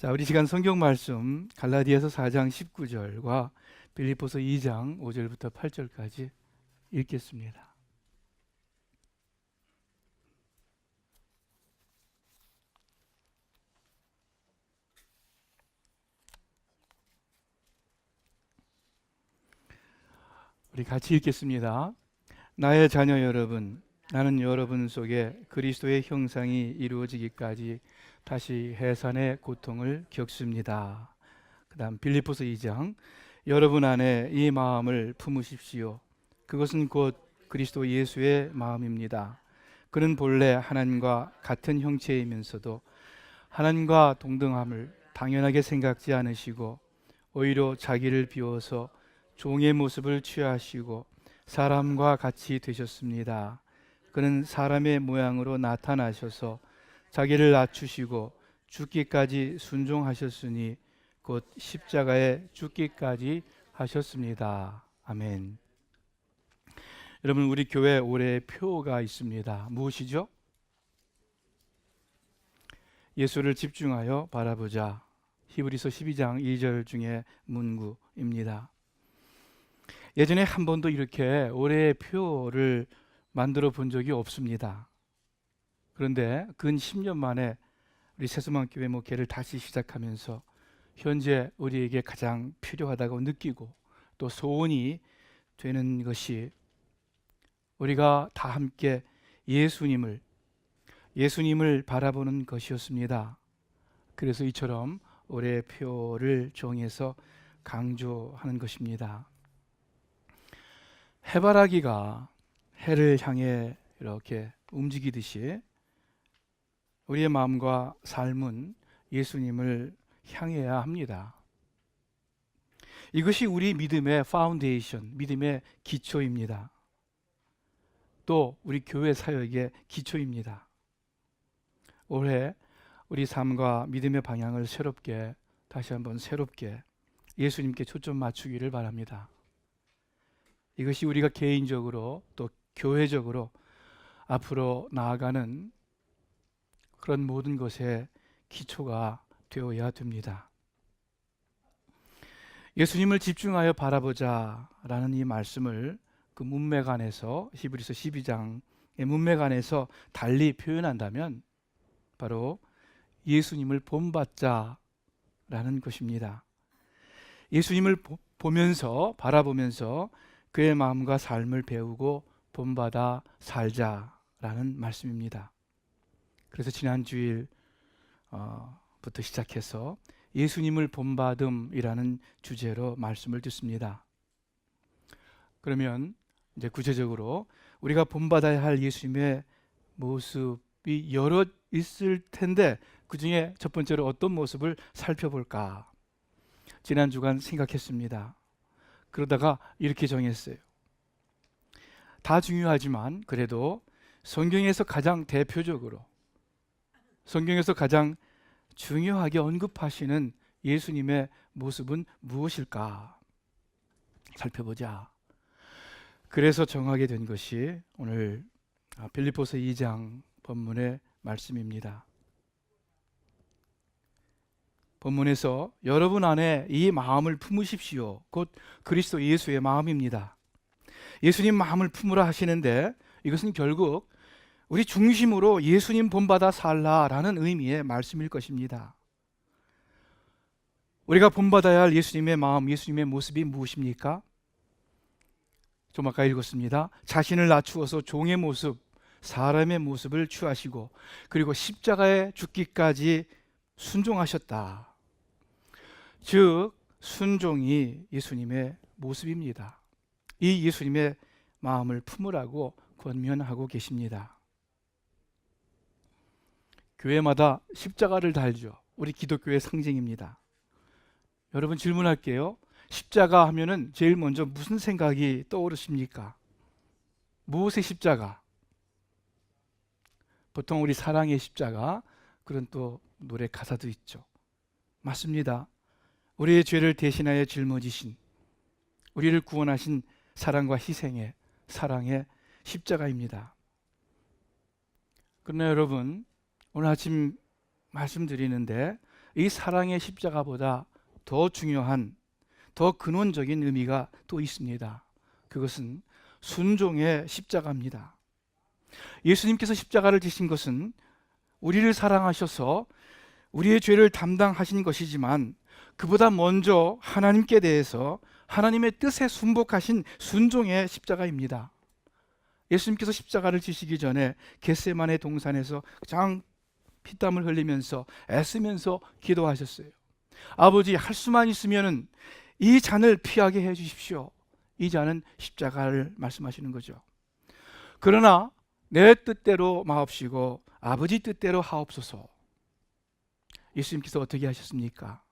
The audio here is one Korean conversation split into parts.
자, 우리 시간 성경 말씀 갈라디아서 4장 19절과 빌립보서 2장 5절부터 8절까지 읽겠습니다. 우리 같이 읽겠습니다. 나의 자녀 여러분, 나는 여러분 속에 그리스도의 형상이 이루어지기까지 다시 해산의 고통을 겪습니다. 그 다음 빌립보서 2장, 여러분 안에 이 마음을 품으십시오. 그것은 곧 그리스도 예수의 마음입니다. 그는 본래 하나님과 같은 형체이면서도 하나님과 동등함을 당연하게 생각지 않으시고 오히려 자기를 비워서 종의 모습을 취하시고 사람과 같이 되셨습니다. 그는 사람의 모양으로 나타나셔서 자기를 낮추시고 죽기까지 순종하셨으니 곧 십자가에 죽기까지 하셨습니다. 아멘. 여러분, 우리 교회 올해 표가 있습니다. 무엇이죠? 예수를 집중하여 바라보자. 히브리서 12장 2절 중에 문구입니다. 예전에 한 번도 이렇게 올해의 표를 만들어 본 적이 없습니다. 그런데 근 10년 만에 우리 세수만교회 목회를 다시 시작하면서 현재 우리에게 가장 필요하다고 느끼고 또 소원이 되는 것이 우리가 다 함께 예수님을 바라보는 것이었습니다. 그래서 이처럼 올해의 표를 정해서 강조하는 것입니다. 해바라기가 해를 향해 이렇게 움직이듯이 우리의 마음과 삶은 예수님을 향해야 합니다. 이것이 우리 믿음의 파운데이션, 믿음의 기초입니다. 또 우리 교회 사역의 기초입니다. 올해 우리 삶과 믿음의 방향을 다시 한번 새롭게 예수님께 초점 맞추기를 바랍니다. 이것이 우리가 개인적으로 또 교회적으로 앞으로 나아가는 그런 모든 것의 기초가 되어야 됩니다. 예수님을 집중하여 바라보자 라는 이 말씀을 그 문맥 안에서 히브리서 12장의 문맥 안에서 달리 표현한다면 바로 예수님을 본받자 라는 것입니다. 예수님을 바라보면서 그의 마음과 삶을 배우고 본받아 살자라는 말씀입니다. 그래서 지난 주일부터 시작해서 예수님을 본받음이라는 주제로 말씀을 듣습니다. 그러면 이제 구체적으로 우리가 본받아야 할 예수님의 모습이 여러 있을 텐데 그 중에 첫 번째로 어떤 모습을 살펴볼까? 지난 주간 생각했습니다. 그러다가 이렇게 정했어요. 다 중요하지만 그래도 성경에서 가장 대표적으로 성경에서 가장 중요하게 언급하시는 예수님의 모습은 무엇일까? 살펴보자. 그래서 정하게 된 것이 오늘 빌립보서 2장 본문의 말씀입니다. 본문에서 여러분 안에 이 마음을 품으십시오. 곧 그리스도 예수의 마음입니다. 예수님 마음을 품으라 하시는데 이것은 결국 우리 중심으로 예수님 본받아 살라라는 의미의 말씀일 것입니다. 우리가 본받아야 할 예수님의 마음, 예수님의 모습이 무엇입니까? 좀 아까 읽었습니다. 자신을 낮추어서 종의 모습, 사람의 모습을 취하시고 그리고 십자가에 죽기까지 순종하셨다. 즉 순종이 예수님의 모습입니다. 이 예수님의 마음을 품으라고 권면하고 계십니다. 교회마다 십자가를 달죠. 우리 기독교의 상징입니다. 여러분 질문할게요. 십자가 하면은 제일 먼저 무슨 생각이 떠오르십니까? 무엇의 십자가? 보통 우리 사랑의 십자가, 그런 또 노래 가사도 있죠. 맞습니다. 우리의 죄를 대신하여 짊어지신, 우리를 구원하신 사랑과 희생의, 사랑의 십자가입니다. 그러나 여러분, 오늘 아침 말씀드리는데 이 사랑의 십자가보다 더 중요한, 더 근원적인 의미가 또 있습니다. 그것은 순종의 십자가입니다. 예수님께서 십자가를 지신 것은 우리를 사랑하셔서 우리의 죄를 담당하신 것이지만, 그보다 먼저 하나님께 대해서 하나님의 뜻에 순복하신 순종의 십자가입니다. 예수님께서 십자가를 지시기 전에 겟세마네 동산에서 가장 피땀을 흘리면서 애쓰면서 기도하셨어요. 아버지, 할 수만 있으면 이 잔을 피하게 해 주십시오. 이 잔은 십자가를 말씀하시는 거죠. 그러나 내 뜻대로 마옵시고 아버지 뜻대로 하옵소서. 예수님께서 어떻게 하셨습니까?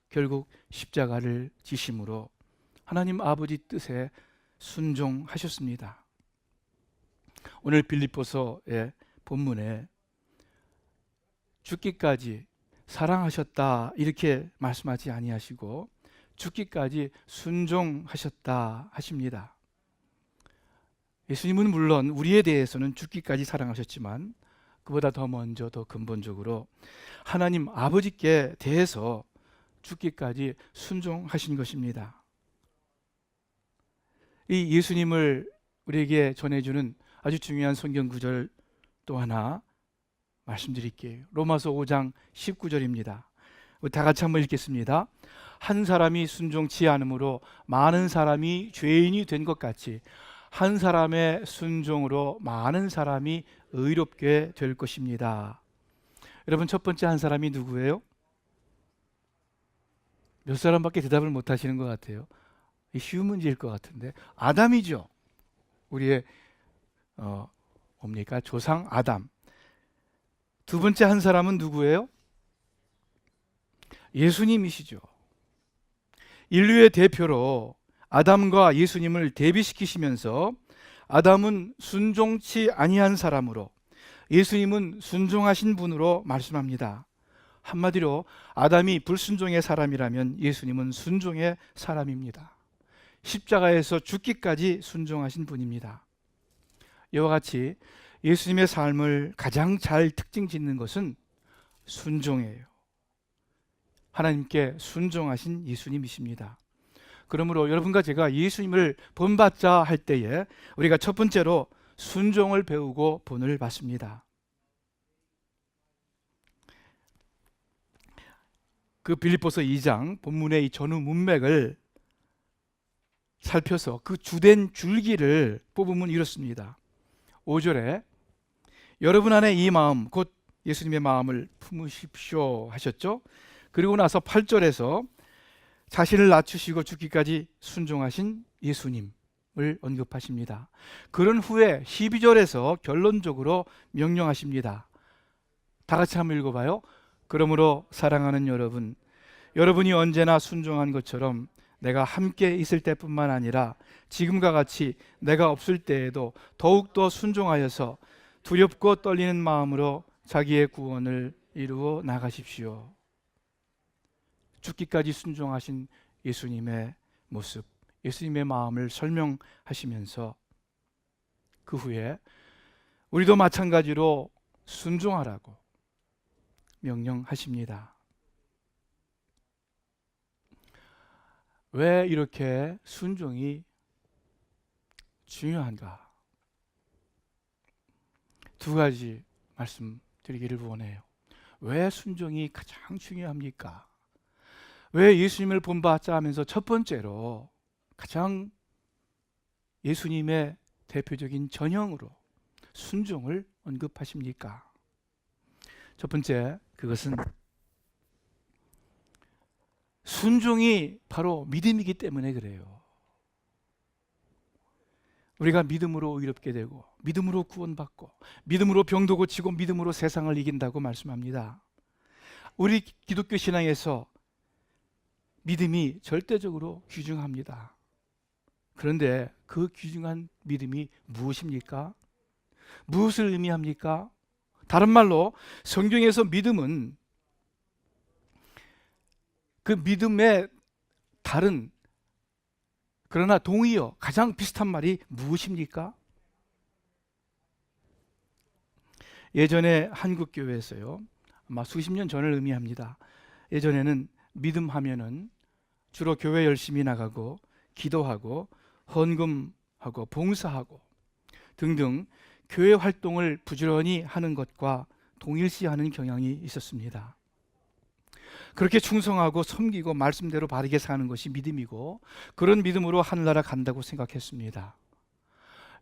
결국 십자가를 지심으로 하나님 아버지 뜻에 순종하셨습니다. 오늘 빌립보서의 본문에 죽기까지 사랑하셨다 이렇게 말씀하지 아니하시고 죽기까지 순종하셨다 하십니다. 예수님은 물론 우리에 대해서는 죽기까지 사랑하셨지만, 그보다 더 먼저 더 근본적으로 하나님 아버지께 대해서 죽기까지 순종하신 것입니다. 이 예수님을 우리에게 전해주는 아주 중요한 성경 구절 또 하나 말씀드릴게요. 로마서 5장 19절입니다. 다 같이 한번 읽겠습니다. 한 사람이 순종치 않음으로 많은 사람이 죄인이 된 것 같이 한 사람의 순종으로 많은 사람이 의롭게 될 것입니다. 여러분, 첫 번째 한 사람이 누구예요? 몇 사람밖에 대답을 못 하시는 것 같아요. 쉬운 문제일 것 같은데, 아담이죠. 우리의 뭡니까? 조상 아담. 두 번째 한 사람은 누구예요? 예수님이시죠. 인류의 대표로 아담과 예수님을 대비시키시면서 아담은 순종치 아니한 사람으로, 예수님은 순종하신 분으로 말씀합니다. 한마디로 아담이 불순종의 사람이라면 예수님은 순종의 사람입니다. 십자가에서 죽기까지 순종하신 분입니다. 이와 같이 예수님의 삶을 가장 잘 특징 짓는 것은 순종이에요. 하나님께 순종하신 예수님이십니다. 그러므로 여러분과 제가 예수님을 본받자 할 때에 우리가 첫 번째로 순종을 배우고 본을 받습니다. 그 빌립보서 2장 본문의 이 전후 문맥을 살펴서 그 주된 줄기를 뽑으면 이렇습니다. 5절에 여러분 안에 이 마음 곧 예수님의 마음을 품으십시오 하셨죠. 그리고 나서 8절에서 자신을 낮추시고 죽기까지 순종하신 예수님을 언급하십니다. 그런 후에 12절에서 결론적으로 명령하십니다. 다 같이 한번 읽어봐요. 그러므로 사랑하는 여러분, 여러분이 언제나 순종한 것처럼 내가 함께 있을 때뿐만 아니라 지금과 같이 내가 없을 때에도 더욱더 순종하여서 두렵고 떨리는 마음으로 자기의 구원을 이루어 나가십시오. 죽기까지 순종하신 예수님의 모습, 예수님의 마음을 설명하시면서 그 후에 우리도 마찬가지로 순종하라고 명령하십니다. 왜 이렇게 순종이 중요한가? 두 가지 말씀드리기를 원해요. 왜 순종이 가장 중요합니까? 왜 예수님을 본받자 하면서 첫 번째로 가장 예수님의 대표적인 전형으로 순종을 언급하십니까? 첫 번째, 그것은 순종이 바로 믿음이기 때문에 그래요. 우리가 믿음으로 의롭게 되고 믿음으로 구원받고 믿음으로 병도 고치고 믿음으로 세상을 이긴다고 말씀합니다. 우리 기독교 신앙에서 믿음이 절대적으로 귀중합니다. 그런데 그 귀중한 믿음이 무엇입니까? 무엇을 의미합니까? 다른 말로 성경에서 믿음은 그 믿음의 다른 그러나 동의어 가장 비슷한 말이 무엇입니까? 예전에 한국교회에서요, 아마 수십 년 전을 의미합니다. 예전에는 믿음 하면은 주로 교회 열심히 나가고 기도하고 헌금하고 봉사하고 등등 교회 활동을 부지런히 하는 것과 동일시하는 경향이 있었습니다. 그렇게 충성하고 섬기고 말씀대로 바르게 사는 것이 믿음이고 그런 믿음으로 하늘나라 간다고 생각했습니다.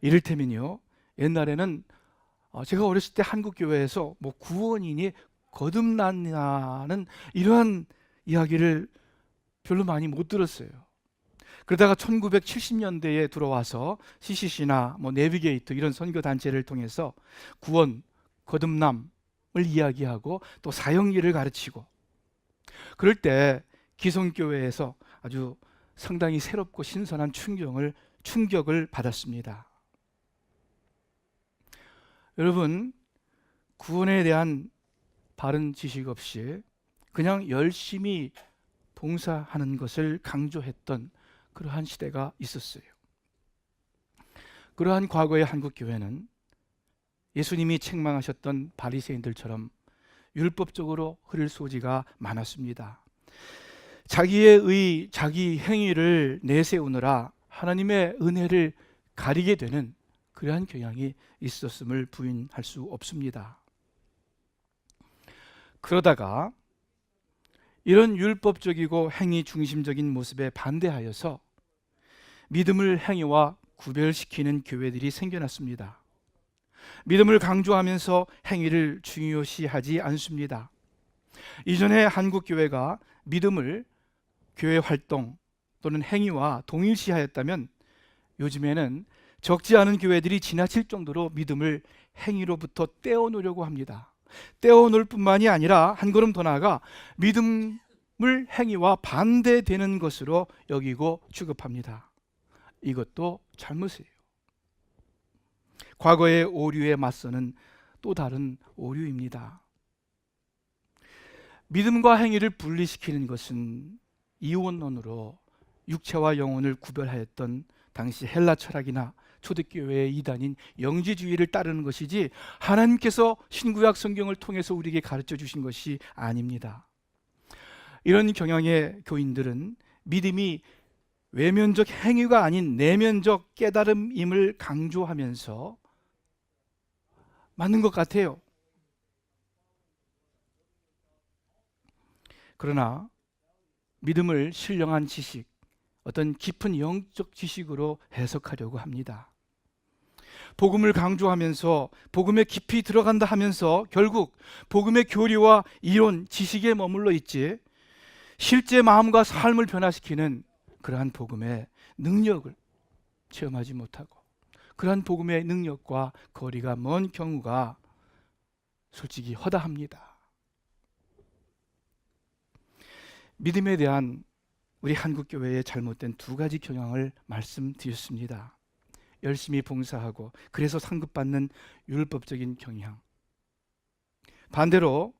이를테면요, 옛날에는 제가 어렸을 때 한국 교회에서 뭐 구원이니 거듭났냐는 이러한 이야기를 별로 많이 못 들었어요. 그러다가 1970년대에 들어와서 CCC나 뭐 내비게이터 이런 선교 단체를 통해서 구원, 거듭남을 이야기하고 또 사형리를 가르치고 그럴 때 기성교회에서 아주 상당히 새롭고 신선한 충격을 받았습니다. 여러분, 구원에 대한 바른 지식 없이 그냥 열심히 봉사하는 것을 강조했던 그러한 시대가 있었어요. 그러한 과거의 한국 교회는 예수님이 책망하셨던 바리새인들처럼 율법적으로 흐를 소지가 많았습니다. 자기의 자기 행위를 내세우느라 하나님의 은혜를 가리게 되는 그러한 경향이 있었음을 부인할 수 없습니다. 그러다가 이런 율법적이고 행위 중심적인 모습에 반대하여서 믿음을 행위와 구별시키는 교회들이 생겨났습니다. 믿음을 강조하면서 행위를 중요시하지 않습니다. 이전에 한국 교회가 믿음을 교회 활동 또는 행위와 동일시하였다면 요즘에는 적지 않은 교회들이 지나칠 정도로 믿음을 행위로부터 떼어놓으려고 합니다. 떼어놓을 뿐만이 아니라 한 걸음 더 나아가 믿음을 행위와 반대되는 것으로 여기고 취급합니다. 이것도 잘못이에요. 과거의 오류에 맞서는 또 다른 오류입니다. 믿음과 행위를 분리시키는 것은 이원론으로 육체와 영혼을 구별하였던 당시 헬라 철학이나 초대교회의 이단인 영지주의를 따르는 것이지 하나님께서 신구약 성경을 통해서 우리에게 가르쳐 주신 것이 아닙니다. 이런 경향의 교인들은 믿음이 외면적 행위가 아닌 내면적 깨달음임을 강조하면서 맞는 것 같아요. 그러나 믿음을 신령한 지식, 어떤 깊은 영적 지식으로 해석하려고 합니다. 복음을 강조하면서 복음에 깊이 들어간다 하면서 결국 복음의 교리와 이론, 지식에 머물러 있지 실제 마음과 삶을 변화시키는 그러한 복음의 능력을 체험하지 못하고 그러한 복음의 능력과 거리가 먼 경우가 솔직히 허다합니다. 믿음에 대한 우리 한국교회의 잘못된 두 가지 경향을 말씀드렸습니다. 열심히 봉사하고 그래서 상급받는 율법적인 경향, 반대로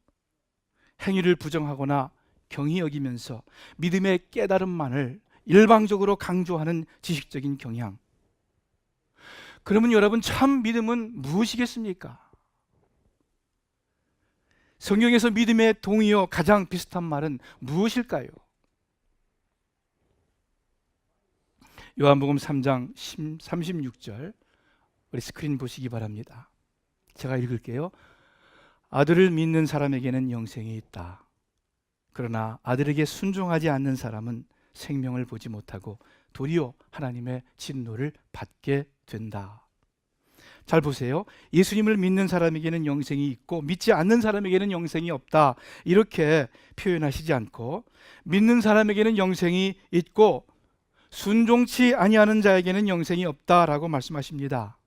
행위를 부정하거나 경히 여기면서 믿음의 깨달음만을 일방적으로 강조하는 지식적인 경향. 그러면 여러분, 참 믿음은 무엇이겠습니까? 성경에서 믿음의 동의어 가장 비슷한 말은 무엇일까요? 요한복음 3장 36절 우리 스크린 보시기 바랍니다. 제가 읽을게요. 아들을 믿는 사람에게는 영생이 있다. 그러나 아들에게 순종하지 않는 사람은 생명을 보지 못하고 도리어 하나님의 진노를 받게 된다. 잘 보세요. 예수님을 믿는 사람에게는 영생이 있고 믿지 않는 사람에게는 영생이 없다. 이렇게 표현하시지 않고 믿는 사람에게는 영생이 있고 순종치 아니하는 자에게는 영생이 없다라고 말씀하십니다.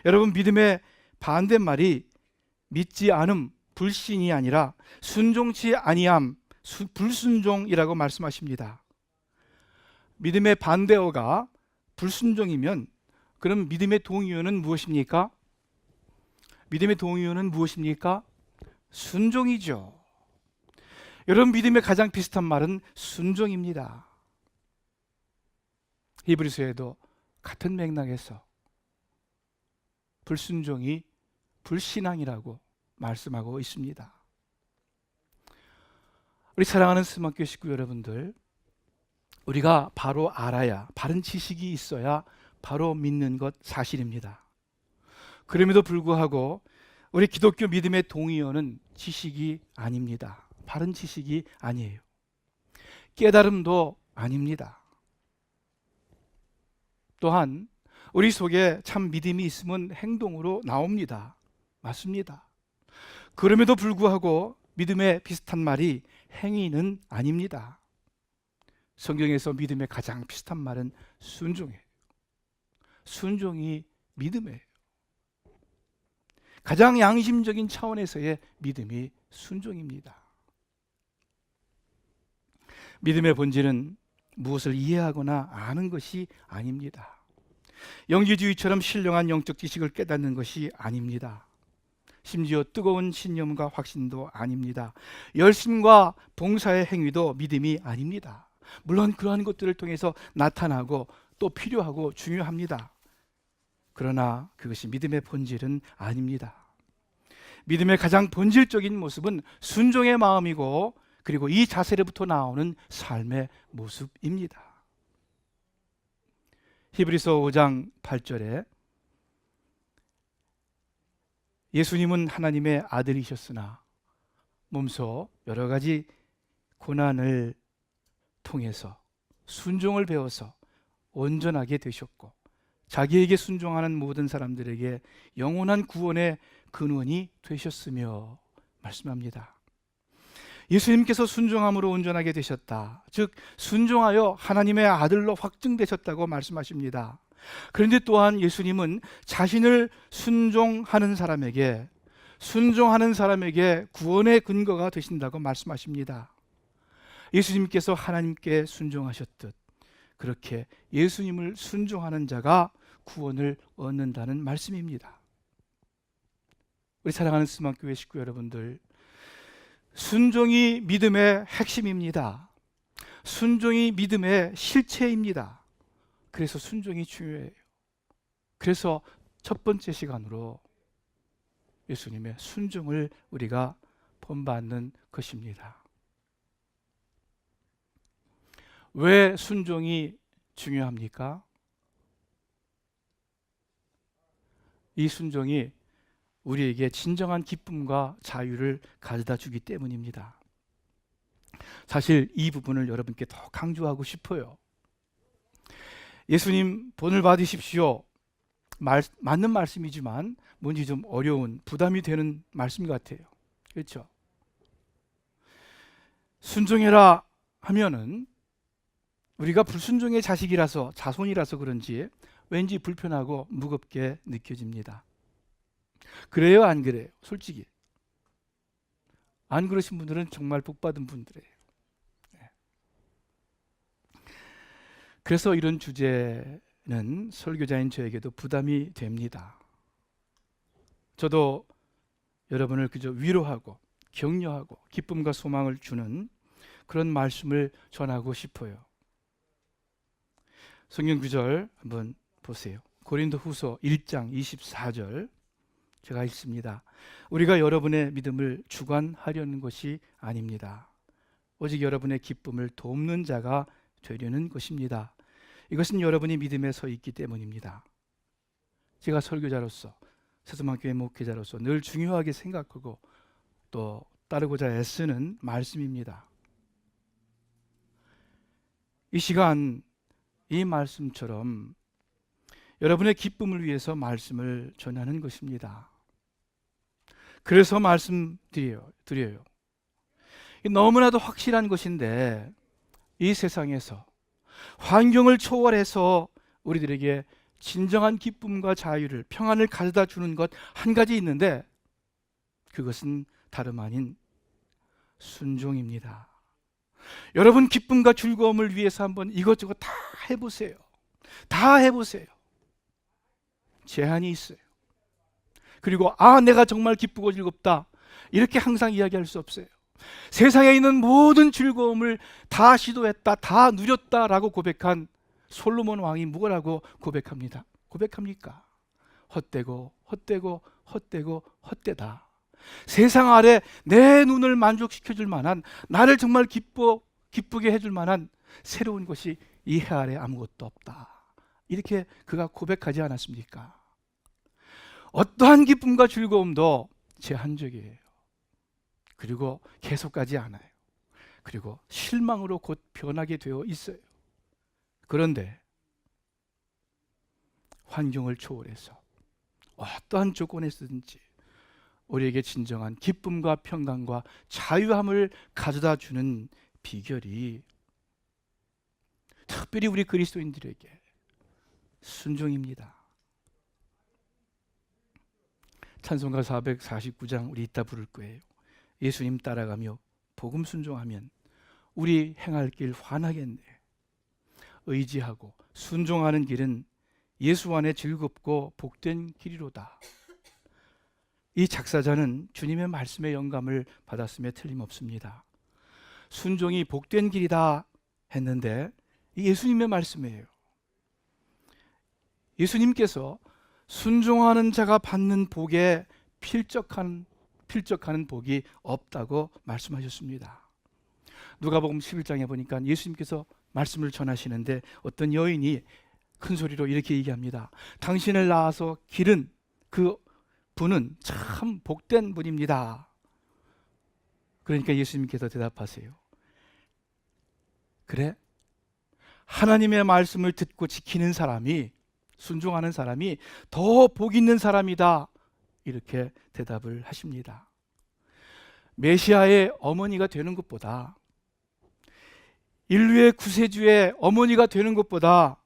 여러분, 믿음의 반대말이 믿지 않음, 불신이 아니라 순종치 아니함, 불순종이라고 말씀하십니다. 믿음의 반대어가 불순종이면 그럼 믿음의 동의어는 무엇입니까? 믿음의 동의어는 무엇입니까? 순종이죠. 여러분, 믿음의 가장 비슷한 말은 순종입니다. 히브리서에도 같은 맥락에서 불순종이 불신앙이라고 말씀하고 있습니다. 우리 사랑하는 스마교 식구 여러분들, 우리가 바로 알아야, 바른 지식이 있어야 바로 믿는 것 사실입니다. 그럼에도 불구하고 우리 기독교 믿음의 동의어는 지식이 아닙니다. 바른 지식이 아니에요. 깨달음도 아닙니다. 또한 우리 속에 참 믿음이 있으면 행동으로 나옵니다. 맞습니다. 그럼에도 불구하고 믿음에 비슷한 말이 행위는 아닙니다. 성경에서 믿음에 가장 비슷한 말은 순종이에요. 순종이 믿음이에요. 가장 양심적인 차원에서의 믿음이 순종입니다. 믿음의 본질은 무엇을 이해하거나 아는 것이 아닙니다. 영지주의처럼 신령한 영적 지식을 깨닫는 것이 아닙니다. 심지어 뜨거운 신념과 확신도 아닙니다. 열심과 봉사의 행위도 믿음이 아닙니다. 물론 그러한 것들을 통해서 나타나고 또 필요하고 중요합니다. 그러나 그것이 믿음의 본질은 아닙니다. 믿음의 가장 본질적인 모습은 순종의 마음이고, 그리고 이 자세로부터 나오는 삶의 모습입니다. 히브리서 5장 8절에 예수님은 하나님의 아들이셨으나 몸소 여러 가지 고난을 통해서 순종을 배워서 온전하게 되셨고, 자기에게 순종하는 모든 사람들에게 영원한 구원의 근원이 되셨으며 말씀합니다. 예수님께서 순종함으로 온전하게 되셨다. 즉 순종하여 하나님의 아들로 확증되셨다고 말씀하십니다. 그런데 또한 예수님은 자신을 순종하는 사람에게 구원의 근거가 되신다고 말씀하십니다. 예수님께서 하나님께 순종하셨듯 그렇게 예수님을 순종하는 자가 구원을 얻는다는 말씀입니다. 우리 사랑하는 스마교회 식구 여러분들, 순종이 믿음의 핵심입니다. 순종이 믿음의 실체입니다. 그래서 순종이 중요해요. 그래서 첫 번째 시간으로 예수님의 순종을 우리가 본받는 것입니다. 왜 순종이 중요합니까? 이 순종이 우리에게 진정한 기쁨과 자유를 가져다 주기 때문입니다. 사실 이 부분을 여러분께 더 강조하고 싶어요. 예수님 본을 받으십시오. 맞는 말씀이지만 뭔지 좀 어려운, 부담이 되는 말씀 같아요. 그렇죠? 순종해라 하면은 우리가 불순종의 자식이라서, 자손이라서 그런지 왠지 불편하고 무겁게 느껴집니다. 그래요, 안 그래요? 솔직히 안 그러신 분들은 정말 복받은 분들이에요. 그래서 이런 주제는 설교자인 저에게도 부담이 됩니다. 저도 여러분을 그저 위로하고 격려하고 기쁨과 소망을 주는 그런 말씀을 전하고 싶어요. 성경 구절 한번 보세요. 고린도후서 1장 24절 제가 읽습니다. 우리가 여러분의 믿음을 주관하려는 것이 아닙니다. 오직 여러분의 기쁨을 돕는 자가 되려는 것입니다. 이것은 여러분이 믿음에 서 있기 때문입니다. 제가 설교자로서, 세수만교회 목회자로서 늘 중요하게 생각하고 또 따르고자 애쓰는 말씀입니다. 이 시간 이 말씀처럼 여러분의 기쁨을 위해서 말씀을 전하는 것입니다. 그래서 말씀드려요. 너무나도 확실한 것인데 이 세상에서 환경을 초월해서 우리들에게 진정한 기쁨과 자유를, 평안을 가져다 주는 것 한 가지 있는데 그것은 다름 아닌 순종입니다. 여러분 기쁨과 즐거움을 위해서 한번 이것저것 다 해보세요. 다 해보세요. 제한이 있어요. 그리고 내가 정말 기쁘고 즐겁다 이렇게 항상 이야기할 수 없어요. 세상에 있는 모든 즐거움을 다 시도했다, 다 누렸다라고 고백한 솔로몬 왕이 뭐라고 고백합니까? 헛되고 헛되다. 세상 아래 내 눈을 만족시켜 줄 만한, 나를 정말 기쁘게 해줄 만한 새로운 것이 이 해 아래 아무것도 없다. 이렇게 그가 고백하지 않았습니까? 어떠한 기쁨과 즐거움도 제한적이에요. 그리고 계속가지 않아요. 그리고 실망으로 곧 변하게 되어 있어요. 그런데 환경을 초월해서 어떠한 조건에서든지 우리에게 진정한 기쁨과 평강과 자유함을 가져다 주는 비결이 특별히 우리 그리스도인들에게 순종입니다. 찬송가 449장 우리 이따 부를 거예요. 예수님 따라가며 복음 순종하면 우리 행할 길 환하겠네. 의지하고 순종하는 길은 예수 안에 즐겁고 복된 길이로다. 이 작사자는 주님의 말씀의 영감을 받았음에 틀림없습니다. 순종이 복된 길이다 했는데 이 예수님의 말씀이에요. 예수님께서 순종하는 자가 받는 복에 필적하는 복이 없다고 말씀하셨습니다. 누가복음 11장에 보니까 예수님께서 말씀을 전하시는데 어떤 여인이 큰 소리로 이렇게 얘기합니다. 당신을 낳아서 기른 그 분은 참 복된 분입니다. 그러니까 예수님께서 대답하세요. 그래? 하나님의 말씀을 듣고 지키는 사람이, 순종하는 사람이 더 복 있는 사람이다. 이렇게 대답을 하십니다. 메시아의 어머니가 되는 것보다, 인류의 구세주의 어머니가 되는 것보다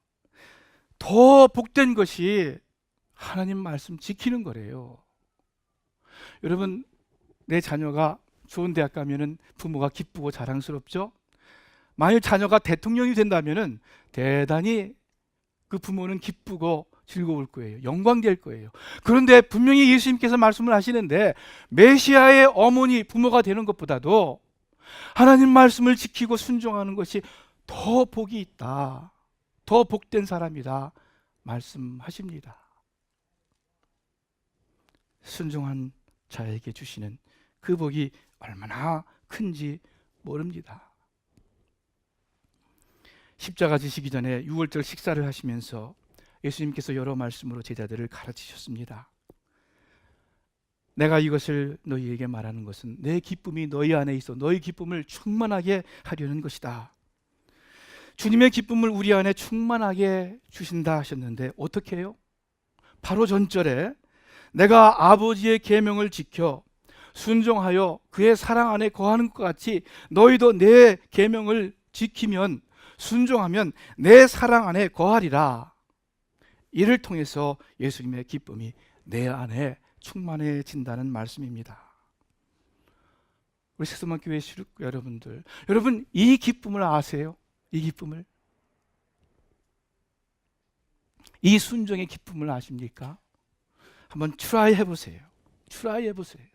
더 복된 것이 하나님 말씀 지키는 거래요. 여러분, 내 자녀가 좋은 대학 가면은 부모가 기쁘고 자랑스럽죠? 만일 자녀가 대통령이 된다면은 대단히 그 부모는 기쁘고 즐거울 거예요. 영광될 거예요. 그런데 분명히 예수님께서 말씀을 하시는데 메시아의 어머니, 부모가 되는 것보다도 하나님 말씀을 지키고 순종하는 것이 더 복이 있다. 더 복된 사람이다. 말씀하십니다. 순종한 자에게 주시는 그 복이 얼마나 큰지 모릅니다. 십자가 지시기 전에 유월절 식사를 하시면서 예수님께서 여러 말씀으로 제자들을 가르치셨습니다. 내가 이것을 너희에게 말하는 것은 내 기쁨이 너희 안에 있어 너희 기쁨을 충만하게 하려는 것이다. 주님의 기쁨을 우리 안에 충만하게 주신다 하셨는데 어떻게 해요? 바로 전절에 내가 아버지의 계명을 지켜 순종하여 그의 사랑 안에 거하는 것 같이 너희도 내 계명을 지키면, 순종하면 내 사랑 안에 거하리라. 이를 통해서 예수님의 기쁨이 내 안에 충만해진다는 말씀입니다. 우리 새소만 교회 시룩 여러분들, 여러분 이 기쁨을 아세요? 이 기쁨을, 이 순종의 기쁨을 아십니까? 한번 트라이 해보세요. 트라이 해보세요.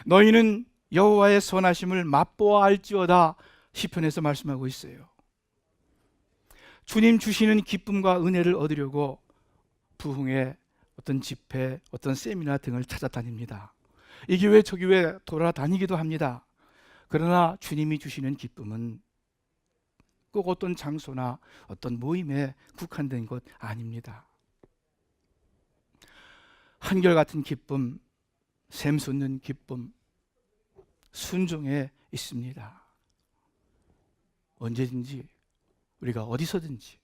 너희는 여호와의 선하심을 맛보아 알지어다. 시편에서 말씀하고 있어요. 주님 주시는 기쁨과 은혜를 얻으려고 부흥회, 어떤 집회, 어떤 세미나 등을 찾아다닙니다. 이 교회 저 교회 돌아다니기도 합니다. 그러나 주님이 주시는 기쁨은 꼭 어떤 장소나 어떤 모임에 국한된 것 아닙니다. 한결같은 기쁨, 샘솟는 기쁨, 순종에 있습니다. 언제든지 우리가 어디서든지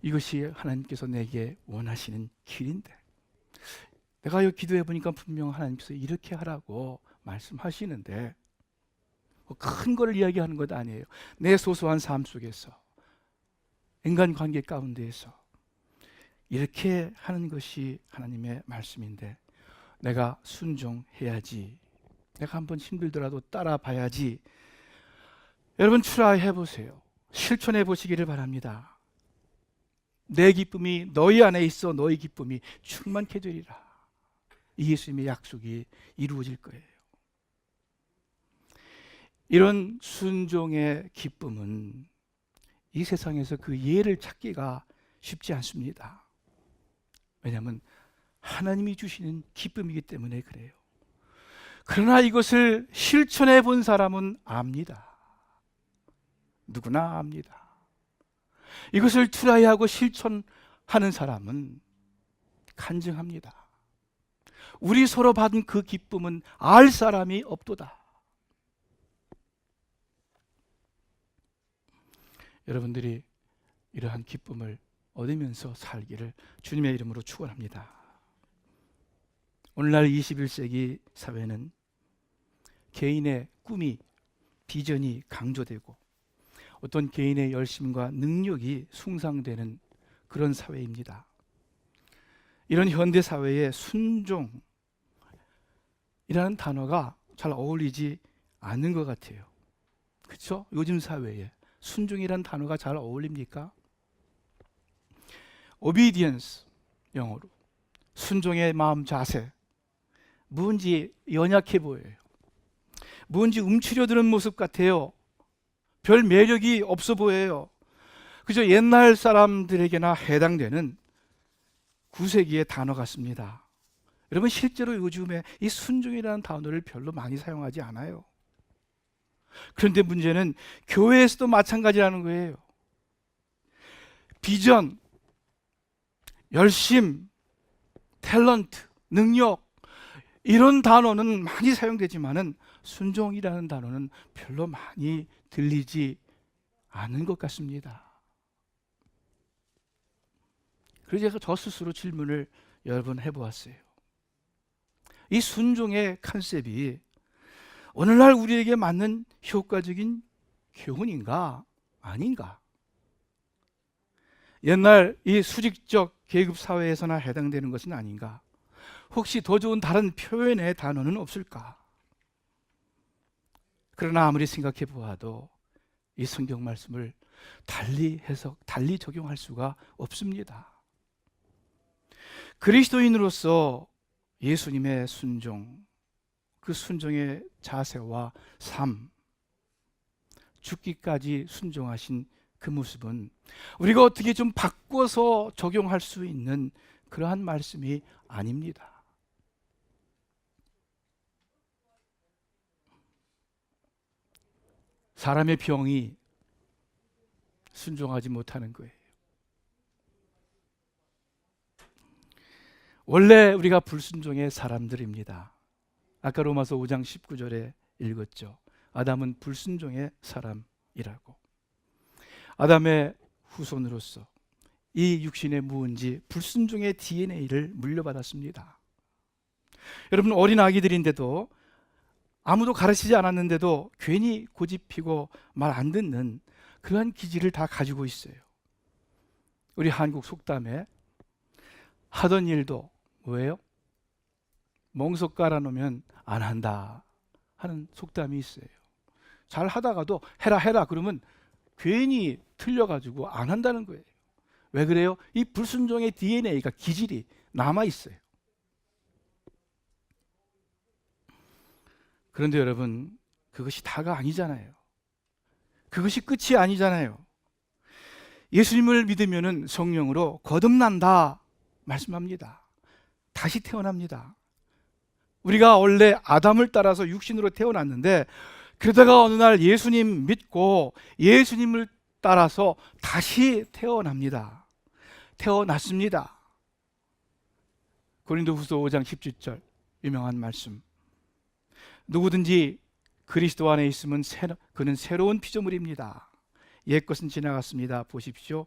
이것이 하나님께서 내게 원하시는 길인데, 내가 여기 기도해 보니까 분명 하나님께서 이렇게 하라고 말씀하시는데 큰 걸 이야기하는 것 아니에요. 내 소소한 삶 속에서, 인간관계 가운데에서 이렇게 하는 것이 하나님의 말씀인데 내가 순종해야지, 내가 한번 힘들더라도 따라봐야지. 여러분 트라이 해보세요. 실천해 보시기를 바랍니다. 내 기쁨이 너희 안에 있어 너희 기쁨이 충만케 되리라. 이 예수님의 약속이 이루어질 거예요. 이런 순종의 기쁨은 이 세상에서 그 예를 찾기가 쉽지 않습니다. 왜냐하면 하나님이 주시는 기쁨이기 때문에 그래요. 그러나 이것을 실천해 본 사람은 압니다. 누구나 압니다. 이것을 트라이하고 실천하는 사람은 간증합니다. 우리 서로 받은 그 기쁨은 알 사람이 없도다. 여러분들이 이러한 기쁨을 얻으면서 살기를 주님의 이름으로 축원합니다. 오늘날 21세기 사회는 개인의 꿈이, 비전이 강조되고 어떤 개인의 열심과 능력이 숭상되는 그런 사회입니다. 이런 현대 사회에 순종이라는 단어가 잘 어울리지 않는 것 같아요. 그렇죠? 요즘 사회에 순종이라는 단어가 잘 어울립니까? obedience, 영어로 순종의 마음 자세, 뭔지 연약해 보여요. 뭔지 움츠려드는 모습 같아요. 별 매력이 없어 보여요. 그저 옛날 사람들에게나 해당되는 9세기의 단어 같습니다. 여러분, 실제로 요즘에 이 순종이라는 단어를 별로 많이 사용하지 않아요. 그런데 문제는 교회에서도 마찬가지라는 거예요. 비전, 열심, 탤런트, 능력, 이런 단어는 많이 사용되지만은 순종이라는 단어는 별로 많이 들리지 않은 것 같습니다. 그래서 저 스스로 질문을 여러 번 해보았어요. 이 순종의 컨셉이 오늘날 우리에게 맞는 효과적인 교훈인가 아닌가? 옛날 이 수직적 계급 사회에서나 해당되는 것은 아닌가? 혹시 더 좋은 다른 표현의 단어는 없을까? 그러나 아무리 생각해 보아도 이 성경 말씀을 달리 해석, 달리 적용할 수가 없습니다. 그리스도인으로서 예수님의 순종, 그 순종의 자세와 삶, 죽기까지 순종하신 그 모습은 우리가 어떻게 좀 바꿔서 적용할 수 있는 그러한 말씀이 아닙니다. 사람의 병이 순종하지 못하는 거예요. 원래 우리가 불순종의 사람들입니다. 아까 로마서 5장 19절에 읽었죠. 아담은 불순종의 사람이라고. 아담의 후손으로서 이 육신의 무은지 불순종의 DNA를 물려받았습니다. 여러분, 어린 아기들인데도 아무도 가르치지 않았는데도 괜히 고집피고 말 안 듣는 그러한 기질을 다 가지고 있어요. 우리 한국 속담에 하던 일도 뭐예요? 멍석 깔아놓으면 안 한다 하는 속담이 있어요. 잘 하다가도 해라 그러면 괜히 틀려가지고 안 한다는 거예요. 왜 그래요? 이 불순종의 DNA가, 기질이 남아있어요. 그런데 여러분, 그것이 다가 아니잖아요. 그것이 끝이 아니잖아요. 예수님을 믿으면 성령으로 거듭난다 말씀합니다. 다시 태어납니다. 우리가 원래 아담을 따라서 육신으로 태어났는데 그러다가 어느 날 예수님 믿고 예수님을 따라서 다시 태어납니다. 태어났습니다. 고린도후서 5장 17절 유명한 말씀. 누구든지 그리스도 안에 있으면 그는 새로운 피조물입니다. 옛것은 지나갔습니다. 보십시오.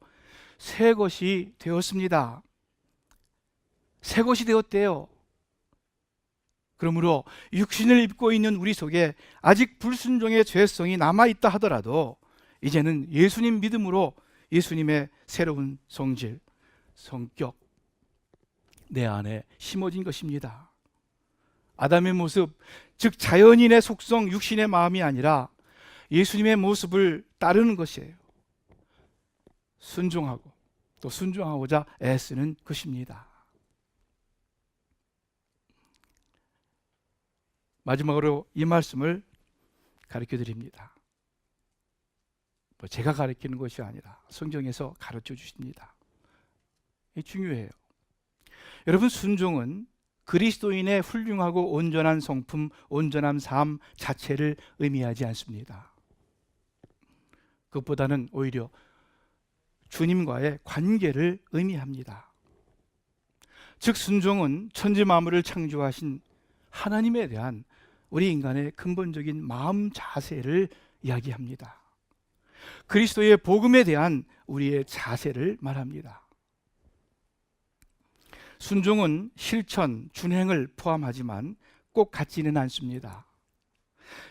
새 것이 되었습니다. 새 것이 되었대요. 그러므로 육신을 입고 있는 우리 속에 아직 불순종의 죄성이 남아있다 하더라도 이제는 예수님 믿음으로 예수님의 새로운 성질, 성격 내 안에 심어진 것입니다. 아담의 모습, 즉 자연인의 속성, 육신의 마음이 아니라 예수님의 모습을 따르는 것이에요. 순종하고 또 순종하고자 애쓰는 것입니다. 마지막으로 이 말씀을 가르쳐 드립니다. 제가 가르치는 것이 아니라 성경에서 가르쳐 주십니다. 이게 중요해요. 여러분, 순종은 그리스도인의 훌륭하고 온전한 성품, 온전한 삶 자체를 의미하지 않습니다. 그것보다는 오히려 주님과의 관계를 의미합니다. 즉, 순종은 천지 만물을 창조하신 하나님에 대한 우리 인간의 근본적인 마음 자세를 이야기합니다. 그리스도의 복음에 대한 우리의 자세를 말합니다. 순종은 실천, 준행을 포함하지만 꼭 같지는 않습니다.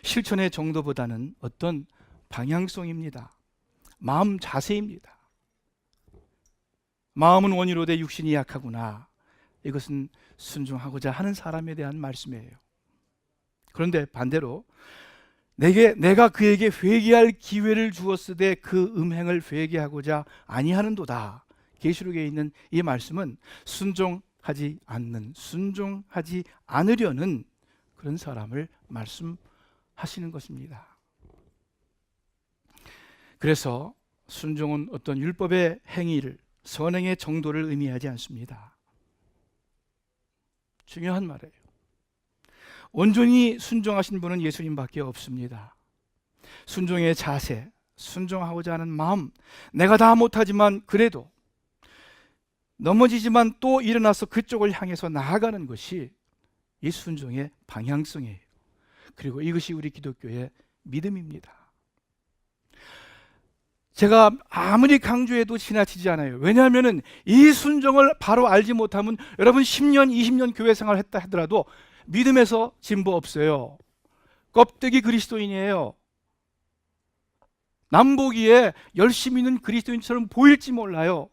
실천의 정도보다는 어떤 방향성입니다. 마음 자세입니다. 마음은 원이로되 육신이 약하구나. 이것은 순종하고자 하는 사람에 대한 말씀이에요. 그런데 반대로 내가 그에게 회개할 기회를 주었으되 그 음행을 회개하고자 아니하는도다. 계시록에 있는 이 말씀은 순종하지 않으려는 그런 사람을 말씀하시는 것입니다. 그래서 순종은 어떤 율법의 행위를, 선행의 정도를 의미하지 않습니다. 중요한 말이에요. 온전히 순종하신 분은 예수님밖에 없습니다. 순종의 자세, 순종하고자 하는 마음, 내가 다 못하지만 그래도 넘어지지만 또 일어나서 그쪽을 향해서 나아가는 것이 이 순종의 방향성이에요. 그리고 이것이 우리 기독교의 믿음입니다. 제가 아무리 강조해도 지나치지 않아요. 왜냐하면 이 순종을 바로 알지 못하면 여러분 10년, 20년 교회 생활을 했다 하더라도 믿음에서 진보 없어요. 껍데기 그리스도인이에요. 남보기에 열심히 있는 그리스도인처럼 보일지 몰라요.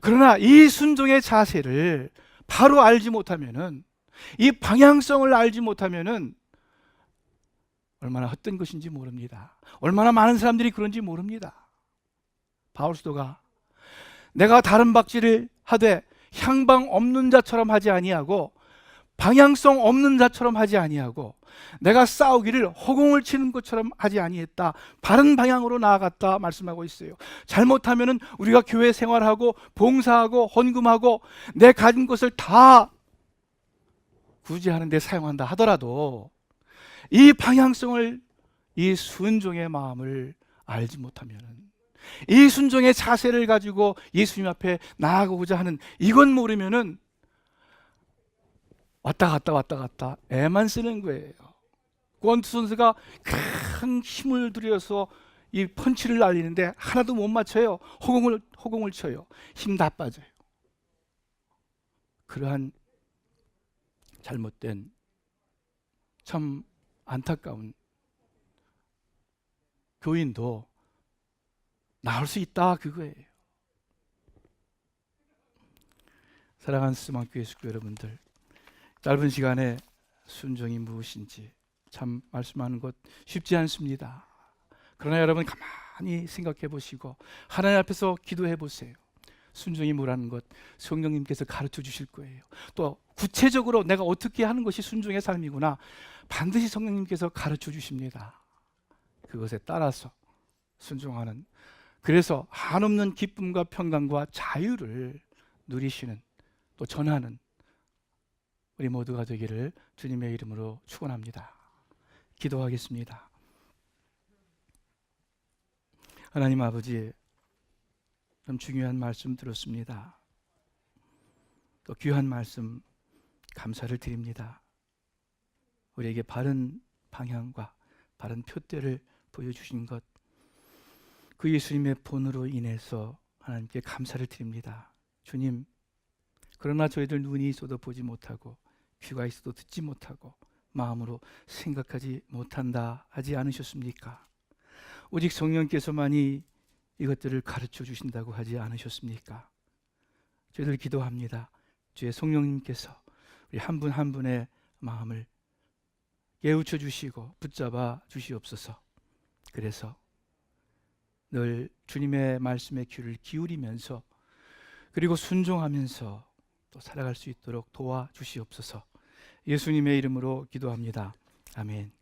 그러나 이 순종의 자세를 바로 알지 못하면은, 이 방향성을 알지 못하면은 얼마나 헛된 것인지 모릅니다. 얼마나 많은 사람들이 그런지 모릅니다. 바울 사도가 내가 다른 박질을 하되 향방 없는 자처럼 하지 아니하고 방향성 없는 자처럼 하지 아니하고 내가 싸우기를 허공을 치는 것처럼 하지 아니했다. 바른 방향으로 나아갔다 말씀하고 있어요. 잘못하면은 우리가 교회 생활하고 봉사하고 헌금하고 내 가진 것을 다 구제하는 데 사용한다 하더라도 이 방향성을, 이 순종의 마음을 알지 못하면은, 이 순종의 자세를 가지고 예수님 앞에 나아가고자 하는 이건 모르면은 왔다 갔다 애만 쓰는 거예요. 권투 선수가 큰 힘을 들여서 이 펀치를 날리는데 하나도 못 맞춰요. 허공을 쳐요. 힘 다 빠져요. 그러한 잘못된, 참 안타까운 교인도 나올 수 있다, 그거예요. 사랑하는 스마교회 식구 여러분들, 짧은 시간에 순종이 무엇인지 참 말씀하는 것 쉽지 않습니다. 그러나 여러분 가만히 생각해 보시고 하나님 앞에서 기도해 보세요. 순종이 뭐라는 것 성령님께서 가르쳐 주실 거예요. 또 구체적으로 내가 어떻게 하는 것이 순종의 삶이구나 반드시 성령님께서 가르쳐 주십니다. 그것에 따라서 순종하는, 그래서 한없는 기쁨과 평강과 자유를 누리시는, 또 전하는 우리 모두가 되기를 주님의 이름으로 축원합니다. 기도하겠습니다. 하나님 아버지, 좀 중요한 말씀 들었습니다. 또 귀한 말씀 감사를 드립니다. 우리에게 바른 방향과 바른 표대를 보여주신 것, 그 예수님의 본으로 인해서 하나님께 감사를 드립니다. 주님, 그러나 저희들 눈이 있어도 보지 못하고 귀가 있어도 듣지 못하고 마음으로 생각하지 못한다 하지 않으셨습니까? 오직 성령께서만이 이것들을 가르쳐 주신다고 하지 않으셨습니까? 저희들 기도합니다. 주의 성령님께서 우리 한 분 한 분의 마음을 깨우쳐 주시고 붙잡아 주시옵소서. 그래서 늘 주님의 말씀에 귀를 기울이면서 그리고 순종하면서 또 살아갈 수 있도록 도와주시옵소서. 예수님의 이름으로 기도합니다. 아멘.